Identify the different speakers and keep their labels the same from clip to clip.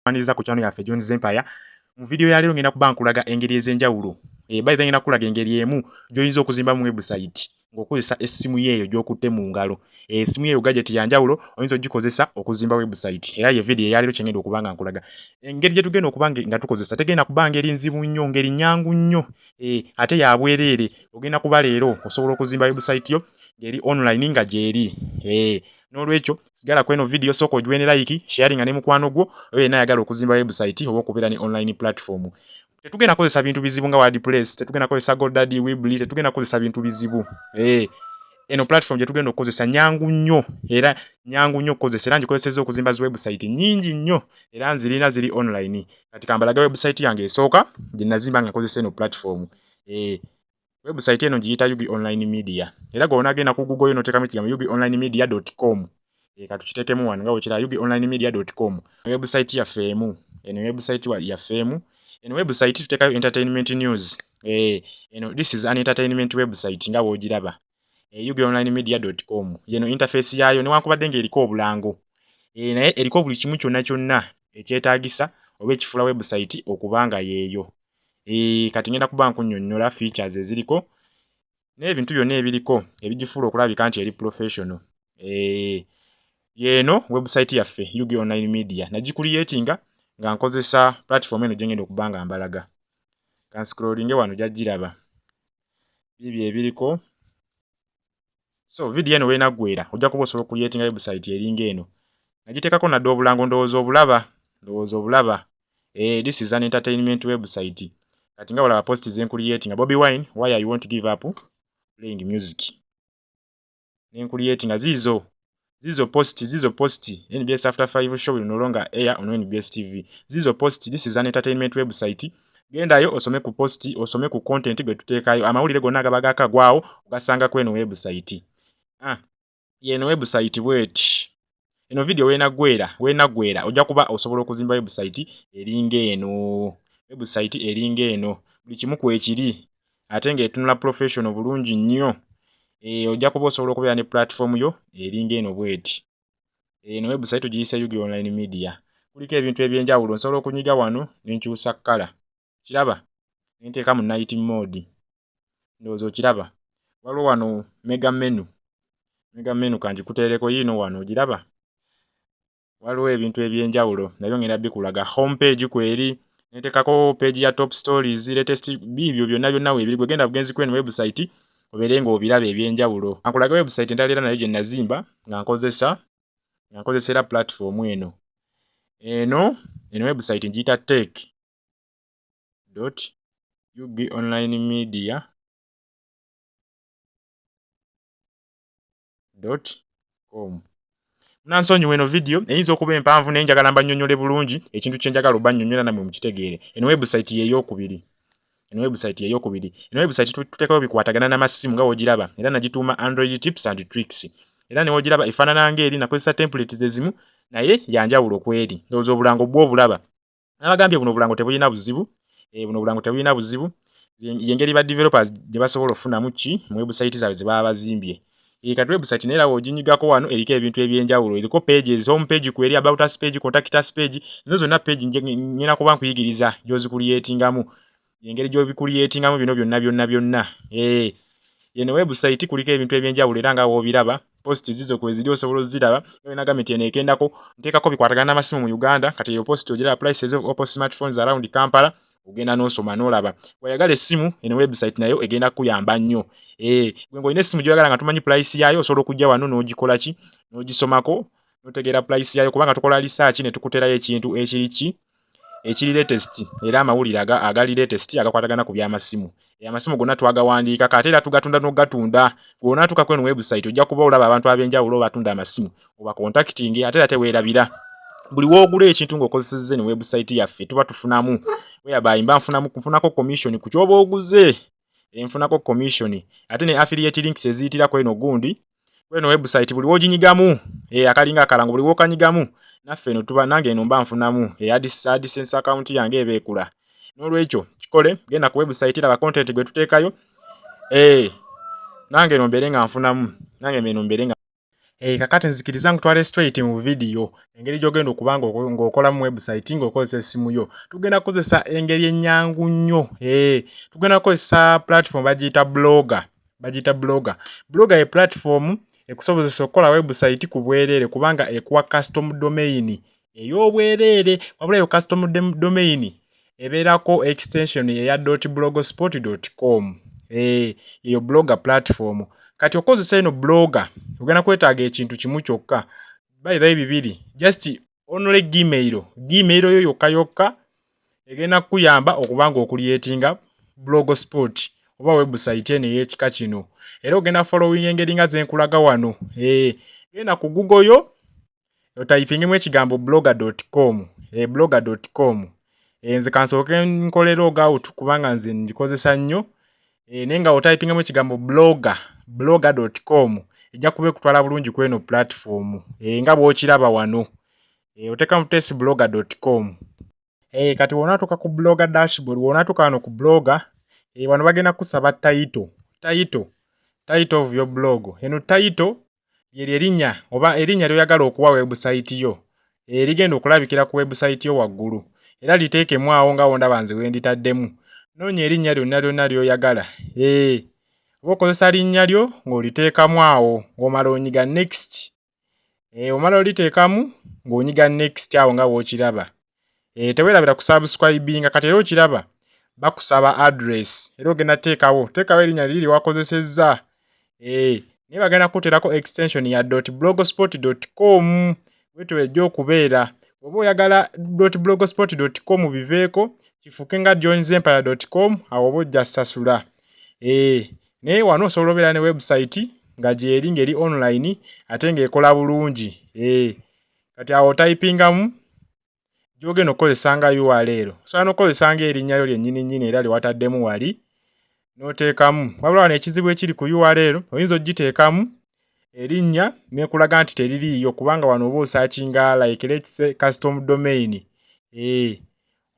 Speaker 1: Maniriza ku channel yaffe johnzempire. Mu video ya lero ngenda kuba nkulaga engeri ez'enjawulo. By the way ngenda kulaga engeri emu gy'oyinza okuzimbamu website ng'okozesa essimu yeeyo gy'okutte mu ngalo. Essimu yeeyo gadget ya njawulo oyinza ogikozesa okuzimba website. Era ye video ya lero kye ngenda okuba nga nkulaga. Engeri gye tugenda okuba nga tukozesa tegenda kuba ngeri nzibu nnyo, ngeri nnyangu nnyo. Ate ya bwereere. Ogenda kuba leero osobola okuzimba website yo ngeri online nga gyeri. N'olwekyo sigala ku eno video sooka ogiwe ne like, sharinga ne mukwano gwo oyo yenna ayagala okuzimba website oba okubeera ne online platform. Tetugenda kozesa bintu bizibu nga WordPress, tetugenda kozesa GoDaddy, Weebly, tetugenda kozesa bintu bizibu. Eno platform gye tugenda okukozesa nnyangu nnyo era nnyangu nnyo okukozesa era ngikozesezza okuzimba zi website nnyingi nnyo era nzirina ziri online. Kati kambalaga website yange esooka gye nazimba nga nkozesa eno platform. Website eno giyita Yugi Online Media. Era gonna ku Google eno tekamu ekigambo yugiOnlinemedia.com. Katukiteekemu wano nga bwekiraba yugiOnlinemedia.com. Website yaffe emu. Eno website yaffe emu. Eno website tuteekayo entertainment news. This is an entertainment website nga bw'ogiraba. yugiOnlinemedia.com. Yeno interface yayo newankubadde ng'eriko obulango. Naye eriko buli kimu kyonna ekyetaagisa oba ekifuula website okuba nga yeeyo. Kati ngenda kuba nkunnyonnyola features eziriko n'ebintu byonna ebiriko ebigifuula okulabika nti eri professional. Yeeno website yaffe Yugi Online Media nagicreatinga nga nkozesa platform eno gye ngenda okuba nga mbalaga. Kanscrollinge wano gy'agiraba. Bibyo ebiriko. So video eno weenaggwera ojja kuba osobola okucreatinga website eringa eno. Nagiteekako nadde obulango ndowooza obulaba. This is an entertainment website. Kati nga olaba post zencreatinga. Bobby Wine, why I won't give up playing music. Nencreatinga zizo post. NBS After 5 show will no longer air on NBS TV. Zizo post, this is an entertainment website. Gendayo osome ku post, osome ku content gwe tuteekayo. Amawulire gonna gaba gakagwawo ogasanga ku eno website. Yeno website bweti. Eno video weenaggwera ojja kuba osobola okuzimba website eringa eno. Buli kimu kwekiri ate ng'etunula professional bulungi nnyo. Ojja kuba osobola okubeera ne platform yo eringa eno bweti. Eno website tugiyise Yugi Online Media. Kuliko ebintu eby'enjawulo nsobola okunyiga wano n'enkyusa kkala. Kiraba? Nenteeka mu night mode. Ndowooza okiraba? Waliwo wano mega menu kanjikuteereko yiino wano ogiraba? Waliwo ebintu eby'enjawulo nabyo ngenda bikulaga. Home page kweri. Nenteekako page ya top stories, latest bibyo byonna weebiri. Gwe genda bugenzi kweno website obeere ng'obiraba eby'enjawulo. Ankulaga website endala era nayo gye nazimba nga nkozesa era platform eno. Eno website ngiyita tech.yugionlinemedia.com. Nansonyiwa eno video eyinza okuba empanvu naye njagala mbannyonnyole bulungi ekintu kye njagala obbannyonnyola nammwe mukitegeere. Eno website y'eyokubiri. Eno website tuteekayo bikwatagana n'amasimu nga w'ogiraba era nagituuma Android tips and tricks. Era ne w'ogiraba efaanana ng'eri nakozesa templates ezimu naye ya njawulo kweri. Ndowooza obulango bwo obulaba. Nabagambye buno obulango tebulina buzibu. Y'engeri ba developers gye basobola okufunamu mu website zaabwe ze baba bazimbye. Kati website naye era w'oginyigako wano eriko ebintu eby'enjawulo. Eriko pages, home page kweri, about us page, contact us page. Zino zonna page ngenda kuba nkuyigiriza gy'ozicreatingamu. Engeri gy'obicreatingamu bino byonna. Yeno website kuliko ebintu eby'enjawulo era nga w'obiraba. Post zizo kweziri osobola oziraba. Yo nagambye nti eno ekendako nteekako bikwatagana n'amasimu mu Uganda. Kati eyo post ogiraba prices of Oppo smartphones around Kampala. Ogenda n'osoma n'olaba. Bw'oyagala essimu eno website nayo egenda kuyamba nnyo. Gwe ng'olina essimu gy'oyagala nga tumanyi price yaayo osobola okujja wano n'ogikola ki? N'ogisomako n'otegeera price yaayo kubanga tukola research ne tukuterayo ekintu ekiri latest era amawulire agali latest agakwatagana ku by'amasimu. Amasimu gonna twagawandiika kate era tugatunda n'ogatunda. Gw'onaatuuka ku eno website ojja kuba olaba abantu ab'enjawulo batunda amasimu. Oba contacting ate era teweerabira. Buli w'ogula ekintu ng'okozesezza eno website yaffe tuba tufunamu. Whereby nfunako commission ku kyoba oguze. Nfunako commission. Ate ne affiliate links eziyitira eno gundi. Eno website buli w'oginyigamu akalinga akalango buli w'okanyigamu naffe eno tuba nange eno mba nfunamu AdSense account yange ebeekula. N'olwekyo kikole genda ku website laba content gwe tuteekayo nange eno mbeere nga nfunamu. Kakati nzikiriza nkutwale straight mu video engeri gy'ogenda okubanga ng'okola mu website ng'okozesa essimu yo. Tugenda kukozesa engeri ennyangu nnyo. Tugenda kukozesa platform bagiyita blogger. Blogger ye platform ekusobozesa okukola website ku bwereere kubanga ekuwa custom domain ey'obwereere. Wabula eyo custom domain ebeerako extension eya .blogspot.com. Eyo blogger platform. Kati okozesa eno blogger ogenda kwetaaga ekintu kimu kyokka, by the way bibiri, just only Gmail yo yokka egenda kukuyamba okubanga okuliyetinga blogspot oba website eno ey'ekika kino. Era ogenda following engeri nga zenkulaga wano. Genda ku Google yo otypingemu ekigambo blogger.com. Blogger.com. Nze kansooke nkolera ogout kubanga nze ngikozesa nnyo. Naye nga otypingemu ekigambo blogger.com ejja kuba ekutwala bulungi ku eno platform nga bw'okiraba wano. Oteeka mu test blogger.com. Kati w'onaatuuka ku blogger dashboard, w'onaatuuka wano ku blogger, wano bagenda kusaba title of your blog. Eno title lye erinnya oba erinnya ly'oyagala okuwa website yo erigenda okulabikira ku website yo waggulu, era liteekemu awo nga wondaba nze wenditaddemu. Noonya erinnya lyonna ly'oyagala. Oba okozesa linnya lyo ng'oliteekamu awo ng'omala onyiga next. Omala oliteekamu ng'onyiga next awo nga bw'okiraba. Teweerabira ku subscribinga, kati era okiraba bakusaba address era ogenda teekawo erinnya liri wakozesezza. Naye bagenda kuteerako extension ya .blogspot.com bwetyo ejja okubeera. Oba oyagala .blogspot.com biveeko kifuuke nga johnzempire.com, awo oba ojja sasula. Naye wano osobola obeera ne website nga gyeri ngeri online ate ng'ekola bulungi. Kati awo otypingamu gy'ogenda okukozesa nga URL. Osobola n'okozesa ng'erinnya lyo lyennyini era lye wataddemu wali n'oteekamu. Wabula wano ekizibu ekiri ku URL, oyinza ogiteekamu erinnya n'ekulaga nti teririiyo kubanga wano oba osaakinga like let's say custom domain.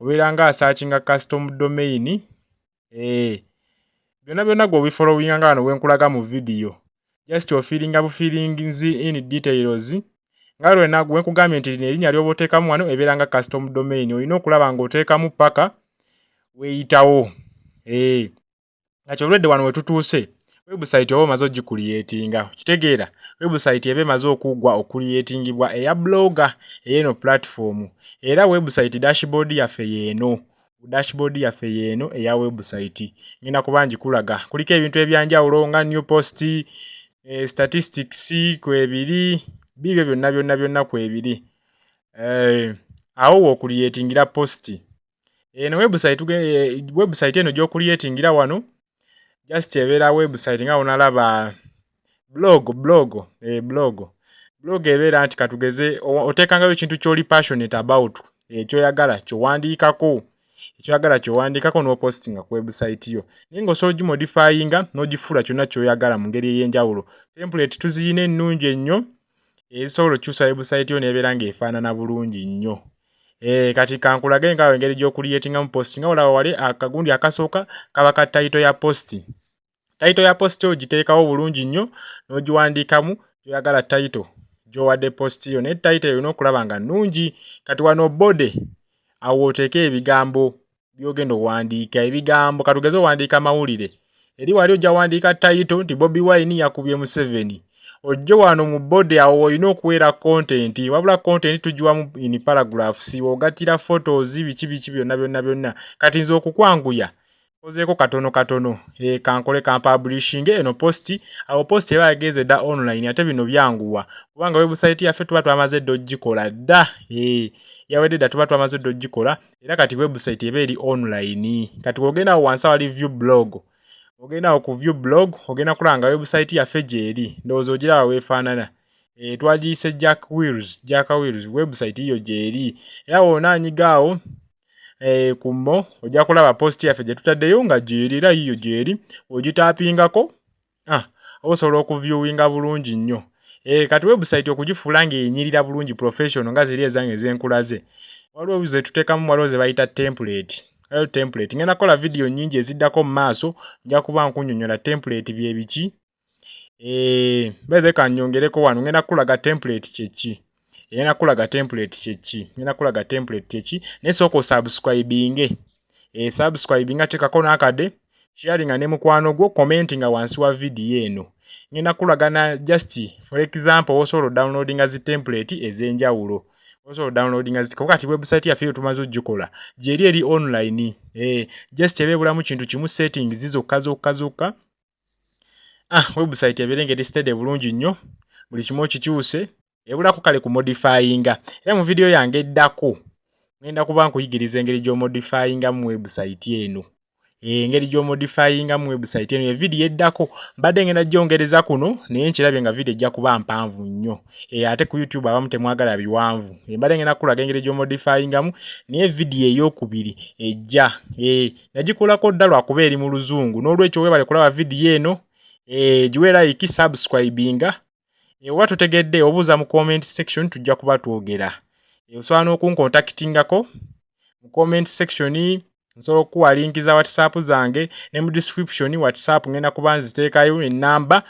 Speaker 1: Obeera nga asaakinga custom domain. Byonna gw'obifollowinga nga wano bwenkulaga mu video. Just ofiiringa bufiirinzi in details. Nga lwena bwenkugambye nti lino erinnya ly'oba oteekamu wano ebeera nga custom domain. Olina okulaba ng'oteekamu paka weeyitawo. Kati olwedde wano we tutuuse, website oba omaze ogikuliyetinga. Kitegeera website eba emaze okuggwa okuliyetingibwa eya blogger ey'eno platform. Era website dashboard yaffe y'eno eya website. Ngenda kuba ngikulaga. Kuliko ebintu ebyanjawulo nga new post, statistics kwebiri, bibyo byonna kwebiri. Awo w'okuliyetingira post. Eno website eno gy'okuliyetingira wano just ebeera website nga onalaba blog ebeera nti katugeze oteekangayo ekintu ky'oli passionate about, ekyoyagala ky'owandiikako n'opostinga ku website yo. Naye ng'osobola ogimodifyinga n'ogifuula kyonna ky'oyagala mu ngeri ey'enjawulo. Template tuziyina ennungi ennyo ezisobola okukyusa website yo n'ebeera ng'efaanana bulungi nnyo. Kati kankulage nga engeri gy'okuliyetingamu post. Nga olaba wali akagundi akasooka kaba ka title ya post. Title ya post ogiteekawo bulungi nnyo n'ogiwandiikamu gy'oyagala title gy'owadde post yo. Naye title olina okulaba nga nnungi. Kati wano body awo oteeke ebigambo by'ogenda owandiika. Ebigambo katugeze owandiika mawulire. Eri wali ojja wandiika title nti Bobi Wine yakubye Museveni. Ojje wano mu body awo olina okuweera content. Wabula content tugiwa in paragraphs. Ogattira photos biki byonna. Kati nze okukwanguya ozeeko katono. Kankole publishing eno post. Awo post eba yageze dda online ate bino byanguwa. Kubanga website yaffe tuba twamaze dda ogikola dda. Yawedde dda tuba twamaze dda ogikola. Era kati website eba eri online. Kati ogenda awo wansi awali view blog. Ogenda awo ku view blog, ogenda kulanga website yaffe gyeri. Ndowooza ogiraba weefaanana. Twagiyise Jack Wills, website yo gyeri. Era w'onaanyiga awo kummo ojja kulaba post yaffe gye tutaddeyo nga gyeri era yiyo gyeri. Ogitaapingako osobola okuviewinga bulungi nnyo. Kati website okugifuula ng'enyirira bulungi professional nga ziri ezange ezenkulaze. Waliwo ze tuteekamu, waliwo ze bayita template. Ngenda kola video nnyingi eziddako mu maaso, nja kuba nkunnyonnyola template bye biki. Beze kanyongereko wano ngenda kulaga template kyeki. Ngenda kulaga template kyeki. Ngenda kulaga template kyeki. Nesoko subscribing. Subscribing atekako nakade. Sharinga ne mukwano gwo, commenting wansi wa video eno. Ngenda kulagana just for example osobola downloadinga zi template ezenjawulo. Osobola downloadinga zi kati website ya fiyo tumazo jikola. Jeri eri online. Just ebebula mu kintu kimu settings zizo kazo. Website ebirengeti steady bulungi nnyo. Buli kimu kikyuse. Ebula ku kale ku modifyinga. Era mu video yange eddako ngenda kuba nkuyigiriza engeri gyo modifyinga mu website eno. Engeri gyo modifyinga mu website eno. Video eddako mbadde ngenda gyongereza kuno naye nkirabye nga video ejja kuba mpanvu nnyo. Ate ku YouTube abamu temwagala biwanvu. Mbadde ngenda kulaga engeri gyo modifyinga mu naye video ey'okubiri ejja. Nagikolako dda lwakuba eri mu luzungu. N'olwekyo weebale kulaba video eno. Giwe like, subscribinga. Watu tegedde obuuza mu comment section tujja kuba twogera. Osobola n'okuncontactingako mu comment section. Nsobola okuwa link za WhatsApp zange ne mu description WhatsApp ngenda kuba nziteekayo ennamba.